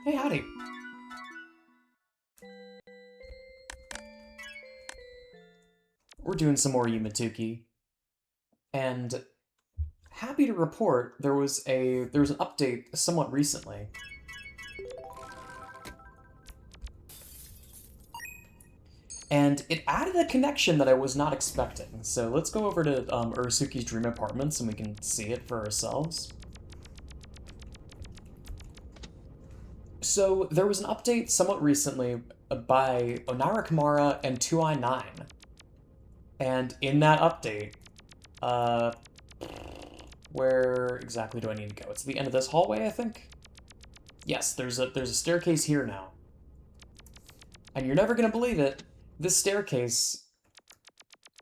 Hey, howdy. We're doing some more Yumatuki, and happy to report there was an update somewhat recently, and it added a connection that I was not expecting. So let's go over to Urasuki's Dream Apartments and we can see it for ourselves. So there was an update somewhat recently by Onara Kamara and 2i9, and in that update, uh, where exactly do I need to go? It's the end of this hallway, I think. Yes, there's a staircase here now. And you're never gonna believe it. This staircase.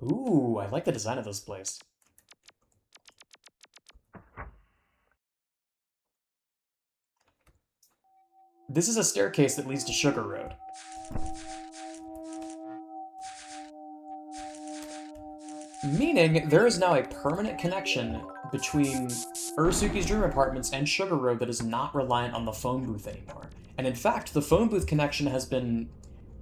Ooh, I like the design of this place. This is a staircase that leads to Sugar Road. Meaning there is now a permanent connection between Urasuki's Dream Apartments and Sugar Road that is not reliant on the phone booth anymore. And in fact, the phone booth connection has been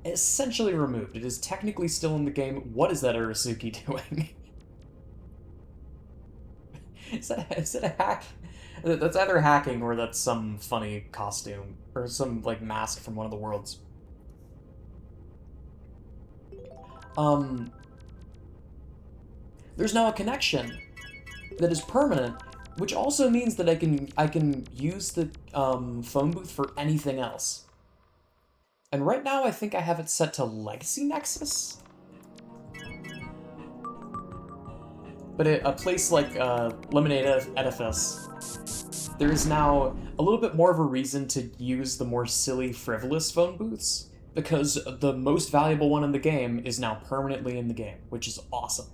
essentially removed. It is technically still in the game. What is that Urasuki doing? Is that a hack? That's either hacking or that's some funny costume or some like mask from one of the worlds. Um, there's now a connection that is permanent, which also means that I can use the phone booth for anything else. And right now, I think I have it set to Legacy Nexus. But a place like Lemonade Edifice, there is now a little bit more of a reason to use the more silly, frivolous phone booths, because the most valuable one in the game is now permanently in the game, which is awesome.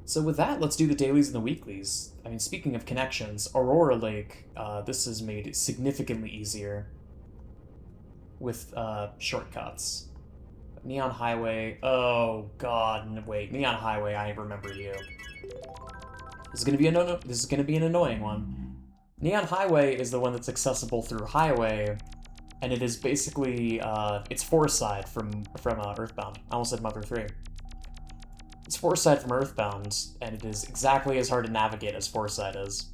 So with that, let's do the dailies and the weeklies. I mean, speaking of connections, Aurora Lake, this is made significantly easier with shortcuts. Neon Highway, oh god, wait, Neon Highway, I remember you. This is gonna be an annoying one. Neon Highway is the one that's accessible through Highway, and it is basically it's Foreside from Earthbound. I almost said Mother 3. It's Foreside from Earthbound, and it is exactly as hard to navigate as Foreside is.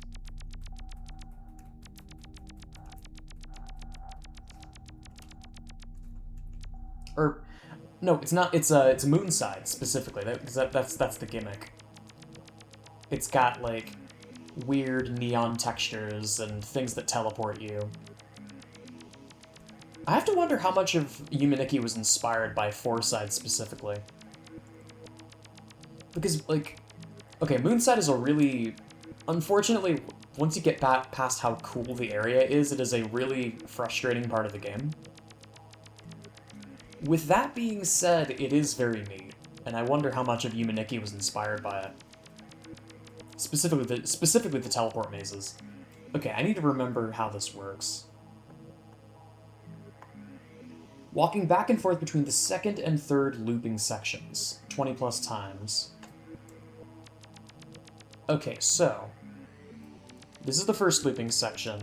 Or no, it's not. It's Moonside specifically. That's the gimmick. It's got like weird neon textures and things that teleport you. I have to wonder how much of Yumaniki was inspired by Foreside specifically. Because, like, okay, Moonside is a really... Unfortunately, once you get back past how cool the area is, it is a really frustrating part of the game. With that being said, it is very neat, and I wonder how much of Yumaniki was inspired by it. Specifically the teleport mazes. Okay, I need to remember how this works. Walking back and forth between the second and third looping sections, 20 plus times. Okay, so this is the first looping section.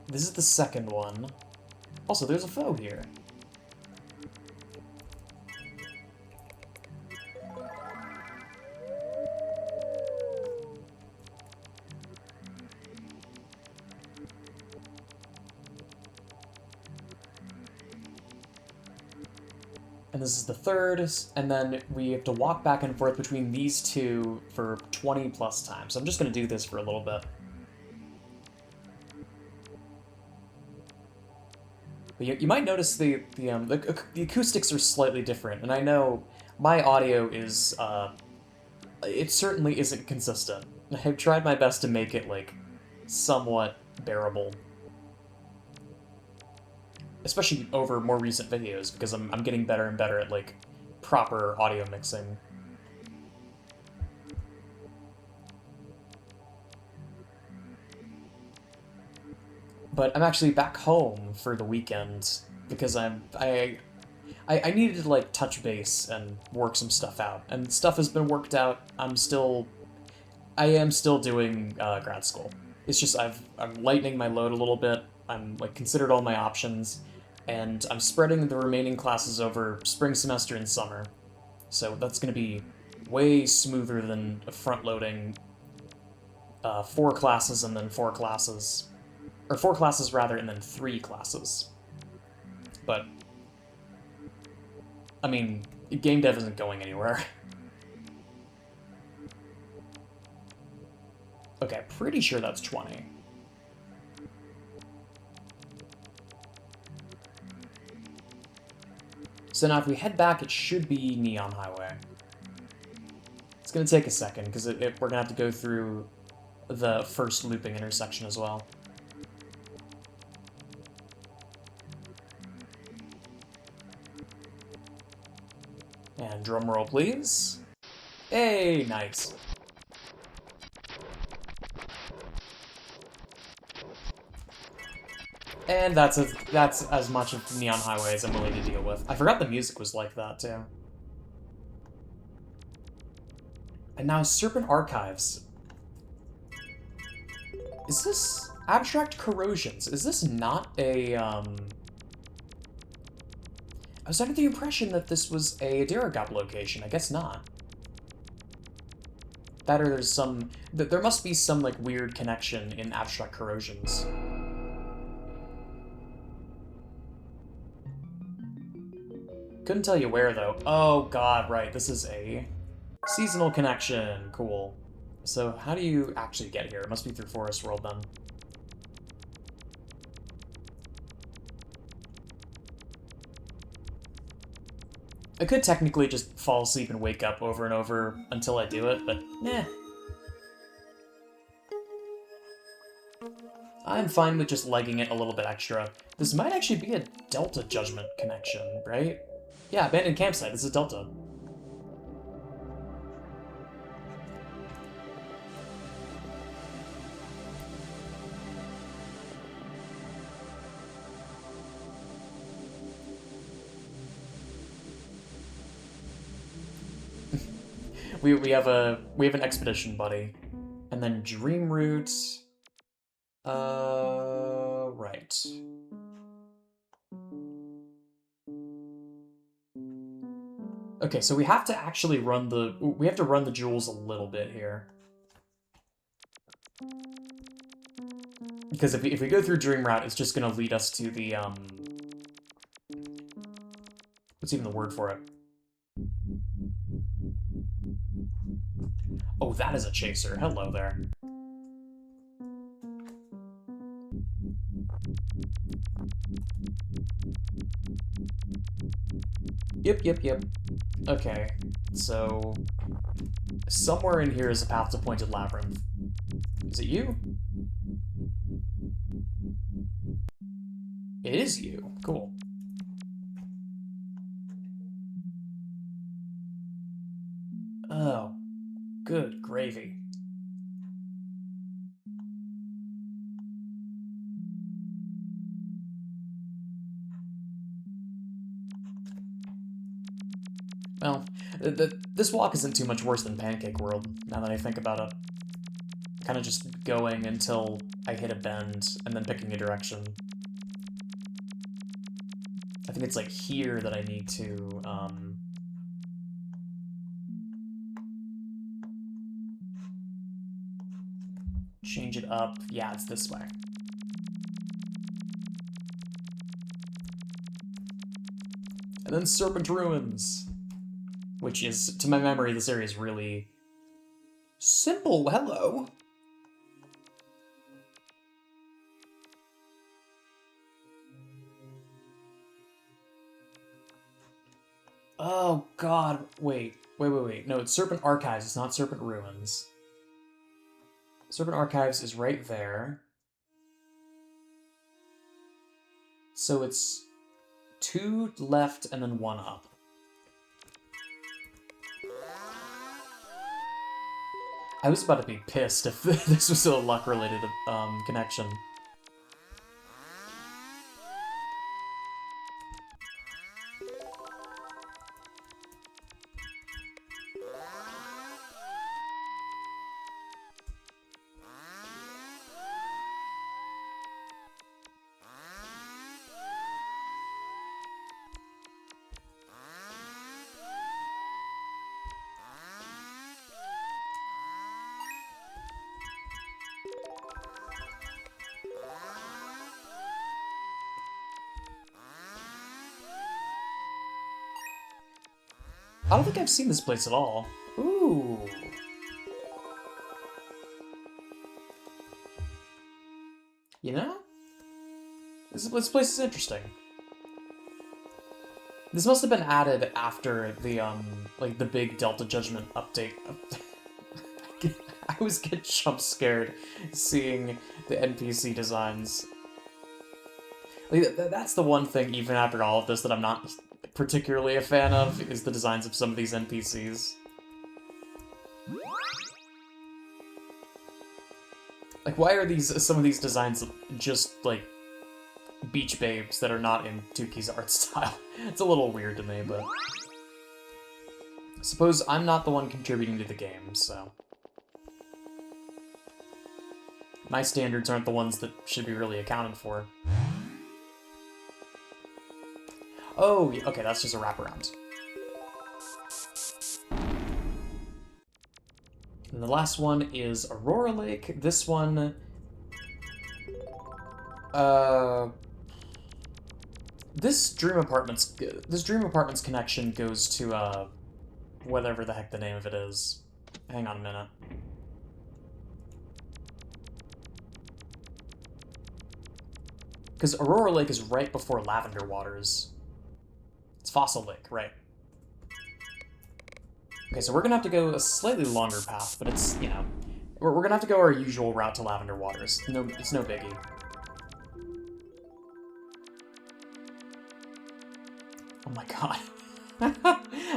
This is the second one. Also, there's a foe here. And this is the third, and then we have to walk back and forth between these two for 20 plus times. So I'm just going to do this for a little bit. But you might notice the acoustics are slightly different, and I know my audio is, it certainly isn't consistent. I've tried my best to make it, like, somewhat bearable. Especially over more recent videos, because I'm getting better and better at, like, proper audio mixing. But I'm actually back home for the weekend, because I needed to, like, touch base and work some stuff out. And stuff has been worked out. I am still doing grad school. It's just I'm lightening my load a little bit. I'm, like, considered all my options. And I'm spreading the remaining classes over spring semester and summer. So that's going to be way smoother than front-loading 4 classes and then 4 classes. Or 4 classes, rather, and then 3 classes. But, I mean, game dev isn't going anywhere. Okay, pretty sure that's 20. So now if we head back, it should be Neon Highway. It's going to take a second, because we're going to have to go through the first looping intersection as well. And drum roll, please. Hey, nice. And that's as much of Neon Highway as I'm willing to deal with. I forgot the music was like that, too. And now Serpent Archives. Is this Abstract Corrosions? Is this not a, I was under the impression that this was a Daragop location. I guess not. That or there's some... There must be some, like, weird connection in Abstract Corrosions. Couldn't tell you where, though. Oh, God, right. This is a seasonal connection. Cool. So how do you actually get here? It must be through Forest World, then. I could technically just fall asleep and wake up over and over until I do it, but eh. I'm fine with just legging it a little bit extra. This might actually be a Delta Judgment connection, right? Yeah, abandoned campsite. This is Delta. we have an expedition buddy, and then Dream Route. Right. Okay, so we have to actually run the jewels a little bit here. Because if we go through Dream Route, it's just gonna lead us to the, what's even the word for it? Oh, that is a chaser. Hello there. Yep. Okay, so somewhere in here is a path to Pointed Labyrinth. Is it you? It is you. Cool. Oh, good gravy. Well, this walk isn't too much worse than Pancake World, now that I think about it. Kind of just going until I hit a bend, and then picking a direction. I think it's like here that I need to, change it up. Yeah, it's this way. And then Serpent Ruins, which is, to my memory, this area is really simple. Hello. Oh, God. Wait. No, it's Serpent Archives. It's not Serpent Ruins. Serpent Archives is right there. So it's 2 left and then 1 up. I was about to be pissed if this was a luck-related connection. I don't think I've seen this place at all. Ooh. You know? This place is interesting. This must have been added after the, like, the big Delta Judgment update. I always get jump scared seeing the NPC designs. Like, that's the one thing, even after all of this, that I'm not particularly a fan of, is the designs of some of these NPCs. Like, why are some of these designs just, like, beach babes that are not in Tuki's art style? It's a little weird to me, but... I suppose I'm not the one contributing to the game, so... My standards aren't the ones that should be really accounted for. Oh, okay, that's just a wraparound. And the last one is Aurora Lake. This one... This Dream Apartments connection goes to, whatever the heck the name of it is. Hang on a minute. Because Aurora Lake is right before Lavender Waters. It's Fossil Lake, right. Okay, so we're gonna have to go a slightly longer path, but it's, you know... We're gonna have to go our usual route to Lavender Waters. No, it's no biggie. Oh my god.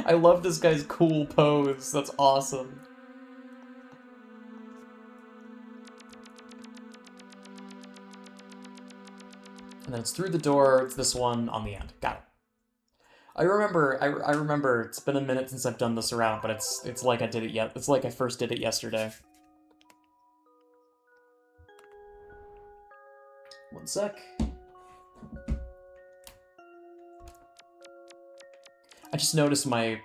I love this guy's cool pose. That's awesome. And then it's through the door, it's this one on the end. Got it. I remember, it's been a minute since I've done this route, but it's like I did it yet. It's like I first did it yesterday. One sec. I just noticed my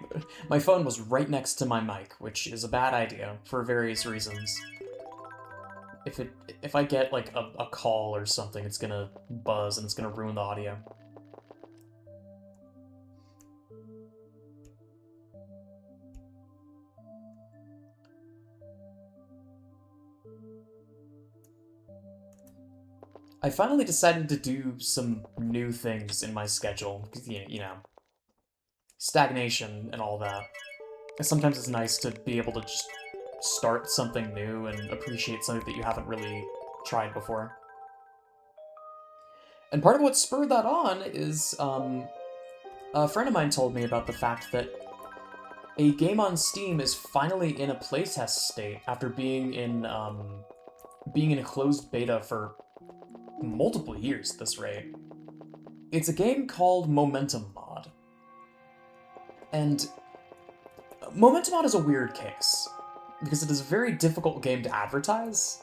phone was right next to my mic, which is a bad idea for various reasons. If I get like a call or something, it's gonna buzz and it's gonna ruin the audio. I finally decided to do some new things in my schedule, because, you know, stagnation and all that. And sometimes it's nice to be able to just start something new and appreciate something that you haven't really tried before. And part of what spurred that on is, a friend of mine told me about the fact that a game on Steam is finally in a playtest state after being in a closed beta for multiple years at this rate. It's a game called Momentum Mod. And Momentum Mod is a weird case, because it is a very difficult game to advertise.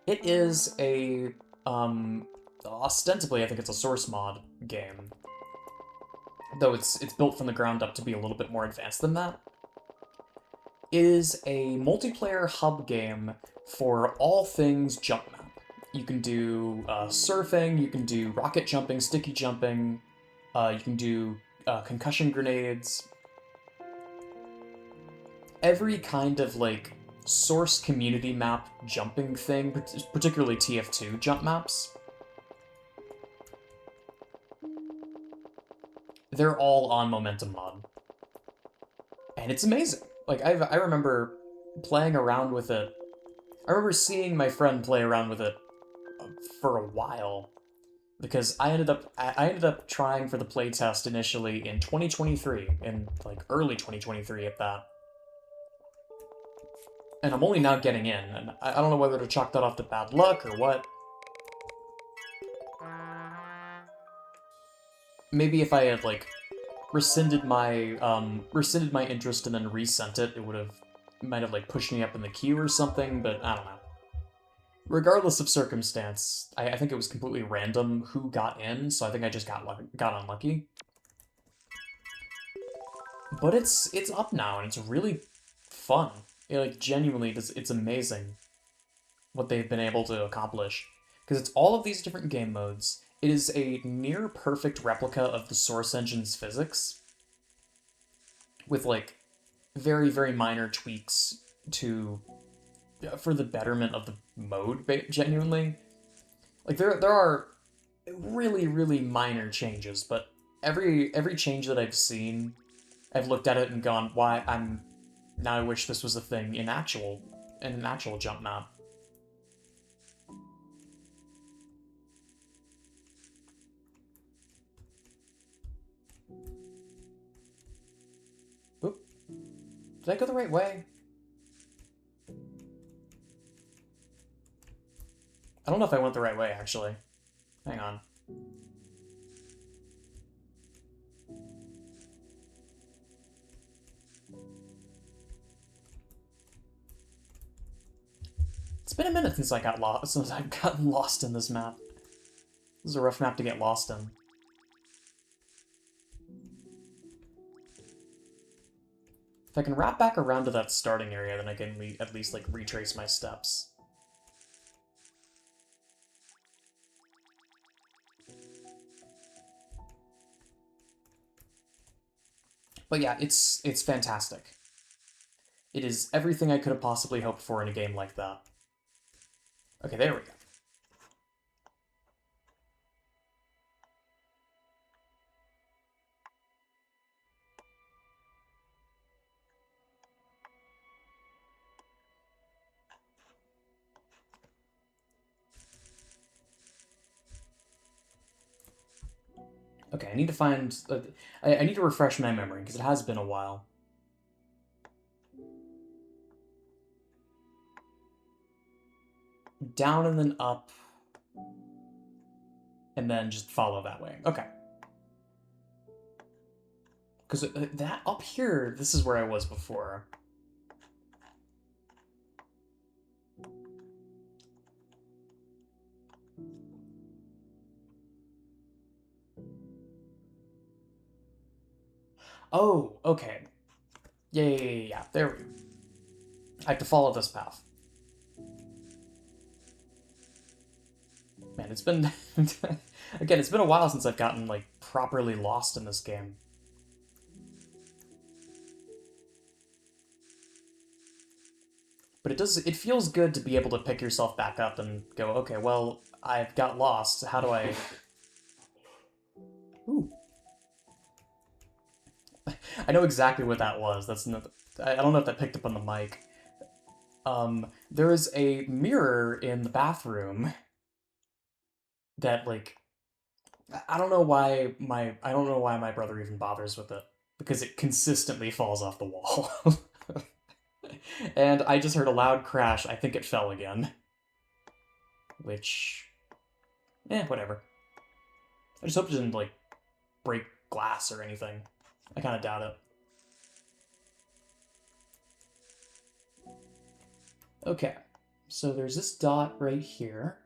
It is a, ostensibly I think it's a source mod game, though it's built from the ground up to be a little bit more advanced than that. It is a multiplayer hub game for all things jump map. You can do surfing, you can do rocket jumping, sticky jumping, you can do concussion grenades. Every kind of, like, source community map jumping thing, particularly TF2 jump maps, they're all on Momentum Mod. And it's amazing. Like, I remember playing around with it. I remember seeing my friend play around with it for a while, because I ended up trying for the playtest initially in 2023, in like early 2023 at that. And I'm only now getting in, and I don't know whether to chalk that off to bad luck or what. Maybe if I had like rescinded my interest and then resent it, might have like pushed me up in the queue or something, but I don't know. Regardless of circumstance, I think it was completely random who got in, so I think I just got unlucky. But it's up now, and it's really fun. It, like, genuinely, it's amazing what they've been able to accomplish. Because it's all of these different game modes. It is a near-perfect replica of the Source Engine's physics. with like very, very minor tweaks to for the betterment of the mode, genuinely. Like there are really, really minor changes, but every change that I've seen, I've looked at it and gone, why I'm now I wish this was a thing in an actual jump map. Oop. Did I go the right way? I don't know if I went the right way, actually. Hang on. It's been a minute since I've gotten lost in this map. This is a rough map to get lost in. If I can wrap back around to that starting area, then I can at least like retrace my steps. But yeah, it's fantastic. It is everything I could have possibly hoped for in a game like that. Okay, there we go. Okay, I need to find... I need to refresh my memory, because it has been a while. Down and then up. And then just follow that way. Okay. Because that up here, this is where I was before. Oh, okay. Yeah. There we go. I have to follow this path. Man, it's been... Again, it's been a while since I've gotten, like, properly lost in this game. But it feels good to be able to pick yourself back up and go, okay, well, I've got lost. How do I... Ooh. I know exactly what that was. That's not... I don't know if that picked up on the mic. There is a mirror in the bathroom that, like... I don't know why my brother even bothers with it. Because it consistently falls off the wall. And I just heard a loud crash. I think it fell again. Which... whatever. I just hope it didn't, like, break glass or anything. I kind of doubt it. Okay. So there's this dot right here.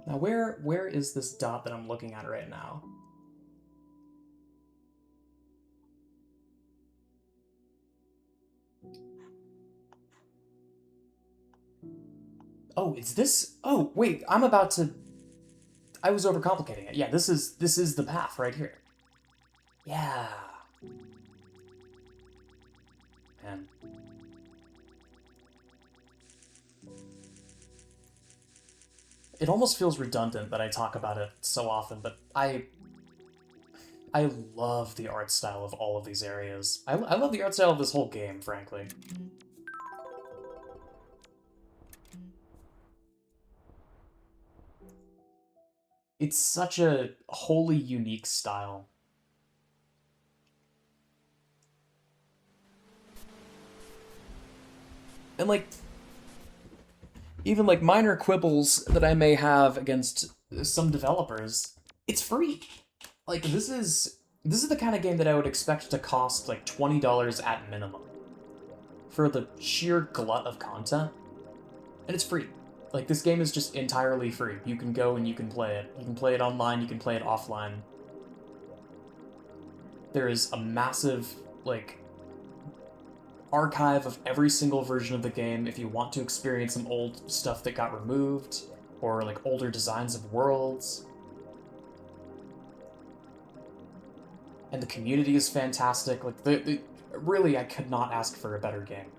Now, where is this dot that I'm looking at right now? Oh, it's this? Oh, wait, I was overcomplicating it. Yeah, this is the path right here. Yeah. Man. It almost feels redundant that I talk about it so often, but I love the art style of all of these areas. I love the art style of this whole game, frankly. It's such a wholly unique style. And, like, even, like, minor quibbles that I may have against some developers, it's free. Like, this is the kind of game that I would expect to cost, like, $20 at minimum. For the sheer glut of content. And it's free. Like, this game is just entirely free. You can go and you can play it. You can play it online, you can play it offline. There is a massive, like, archive of every single version of the game if you want to experience some old stuff that got removed, or like older designs of worlds. And the community is fantastic. Like, really, I could not ask for a better game.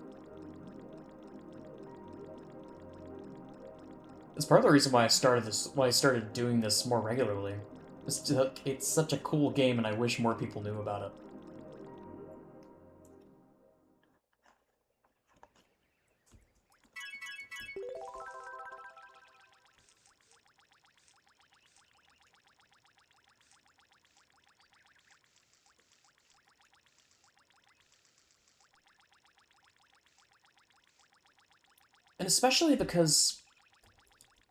It's part of the reason why I started doing this more regularly. It's such a cool game, and I wish more people knew about it. And especially because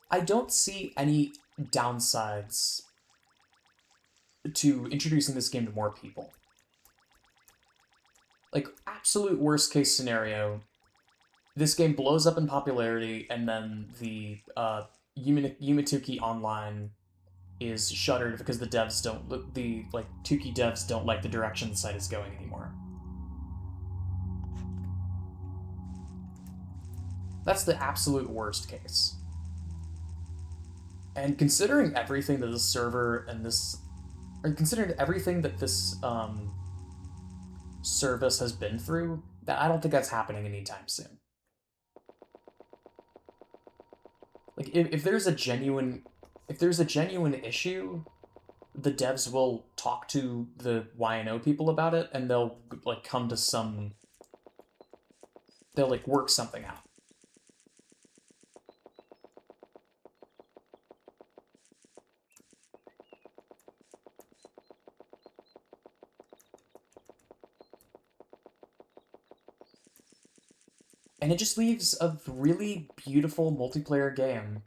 I don't see any downsides to introducing this game to more people. Like, absolute worst case scenario, this game blows up in popularity, and then the Yumituki Online is shuttered because the devs don't, the like Tuki devs don't like the direction the site is going anymore. That's the absolute worst case. And considering everything that this server and this, or considering everything that this service has been through, that I don't think that's happening anytime soon. Like, if there's a genuine issue, the devs will talk to the YNO people about it, and they'll like come to some, they'll like work something out. And it just leaves a really beautiful multiplayer game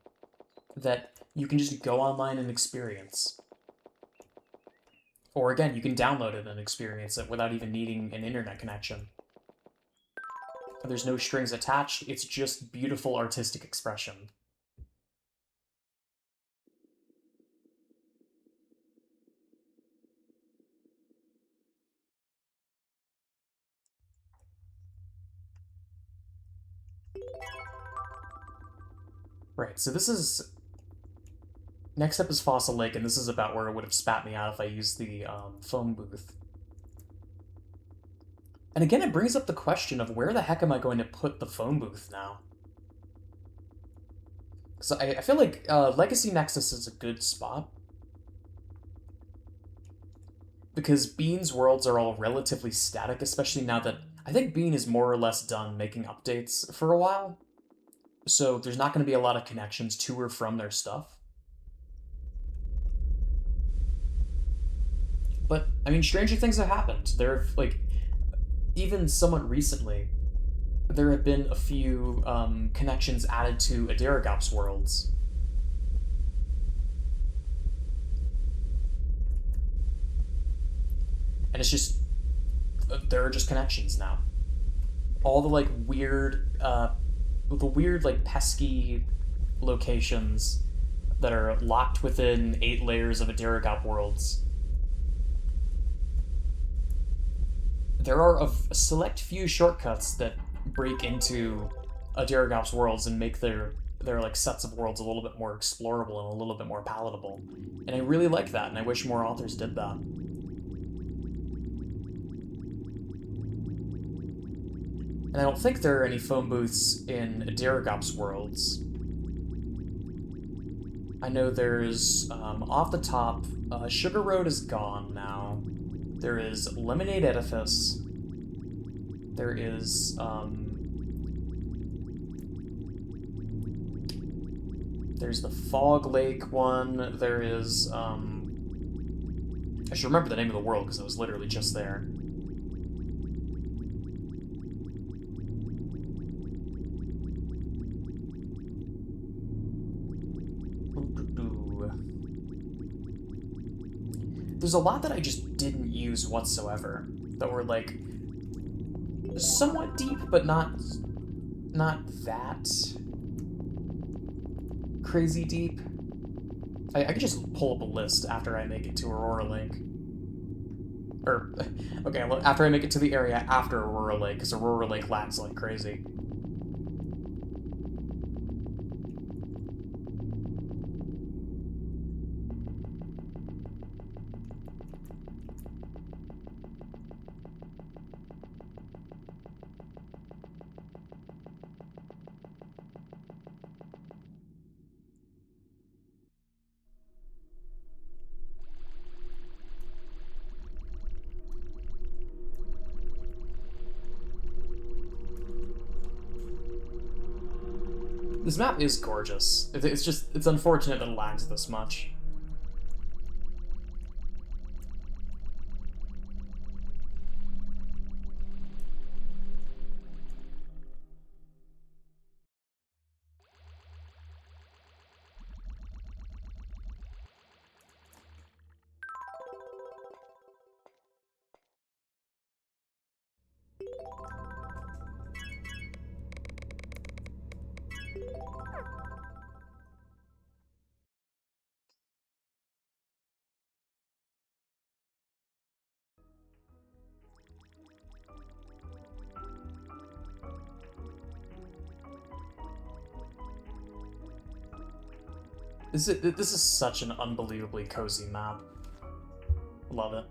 that you can just go online and experience. Or again, you can download it and experience it without even needing an internet connection. There's no strings attached, it's just beautiful artistic expression. Right, so this is... Next up is Fossil Lake, and this is about where it would have spat me out if I used the phone booth. And again, it brings up the question of where the heck am I going to put the phone booth now? So I feel like Legacy Nexus is a good spot. Because Bean's worlds are all relatively static, especially now that I think Bean is more or less done making updates for a while. So there's not going to be a lot of connections to or from their stuff. But, I mean, stranger things have happened. There have, like, even somewhat recently, there have been a few connections added to Adiragop's worlds. And it's just, there are just connections now. All the, like, weird, like, pesky locations that are locked within 8 layers of Adiragop worlds. There are a select few shortcuts that break into Adiragop's worlds and make their like sets of worlds a little bit more explorable and a little bit more palatable. And I really like that, and I wish more authors did that. And I don't think there are any phone booths in Adiragop's worlds. I know there's, off the top, Sugar Road is gone now. There is Lemonade Edifice. There is, there's the Fog Lake one. There is, I should remember the name of the world because it was literally just there. There's a lot that I just didn't use whatsoever, that were, like, somewhat deep, but not that crazy deep. I could just pull up a list after I make it to Aurora Lake. Or, okay, after I make it to the area after Aurora Lake, because Aurora Lake lags like crazy. This map is gorgeous. It's unfortunate that it lags this much. This is such an unbelievably cozy map. Love it.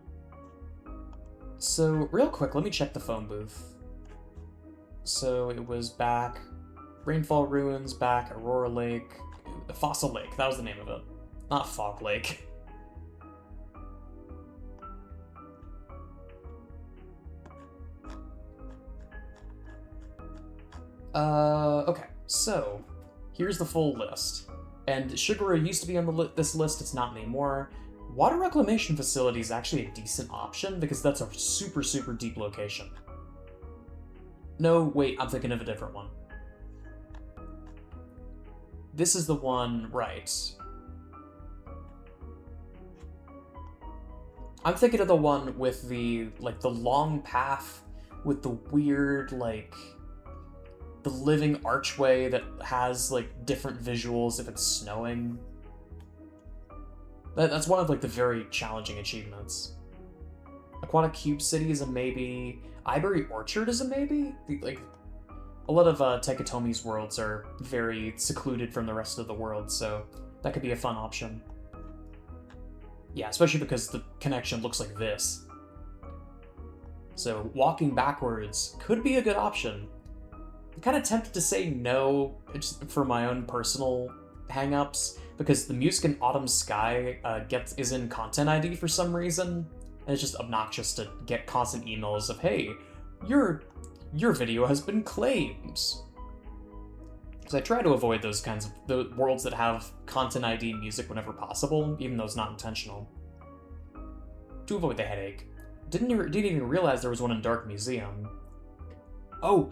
So, real quick, let me check the phone booth. So, it was back Rainfall Ruins, back Aurora Lake, Fossil Lake, that was the name of it. Not Fog Lake. Okay, so, here's the full list. And Shiguro used to be on this list, it's not anymore. Water reclamation facility is actually a decent option because that's a super, super deep location. No, wait, I'm thinking of a different one. This is the one, right. I'm thinking of the one with the, like, the long path with the weird, like, the living archway that has, like, different visuals if it's snowing. That's one of, like, the very challenging achievements. Aquatic Cube City is a maybe. Ivory Orchard is a maybe? Like, a lot of Takatomi's worlds are very secluded from the rest of the world, so that could be a fun option. Yeah, especially because the connection looks like this. So walking backwards could be a good option. I'm kind of tempted to say no for my own personal hang-ups, because the music in Autumn Sky is in Content ID for some reason, and it's just obnoxious to get constant emails of, hey, your video has been claimed. Because I try to avoid those kinds of the worlds that have Content ID music whenever possible, even though it's not intentional. To avoid the headache. Didn't even realize there was one in Dark Museum. Oh,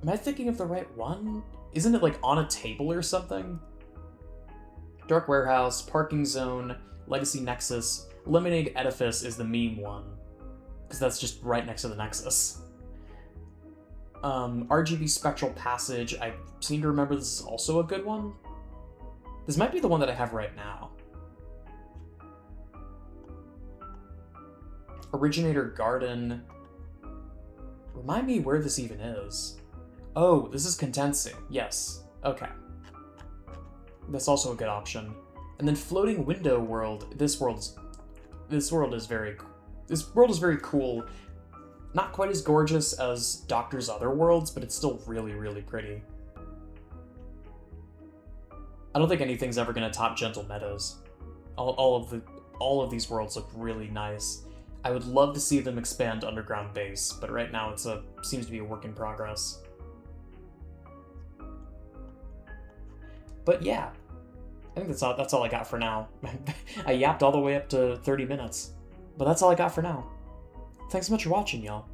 am I thinking of the right one? Isn't it like on a table or something? Dark Warehouse, Parking Zone, Legacy Nexus, Lemonade Edifice is the meme one. Because that's just right next to the Nexus. RGB Spectral Passage, I seem to remember this is also a good one. This might be the one that I have right now. Originator Garden. Remind me where this even is. Oh, this is Contensi. Yes. Okay. That's also a good option. And then Floating Window World. This world is very cool. Not quite as gorgeous as Doctor's other worlds, but it's still really, really pretty. I don't think anything's ever gonna top Gentle Meadows. All of these worlds look really nice. I would love to see them expand Underground Base, but right now seems to be a work in progress. But yeah, I think that's all I got for now. I yapped all the way up to 30 minutes, but that's all I got for now. Thanks so much for watching, y'all.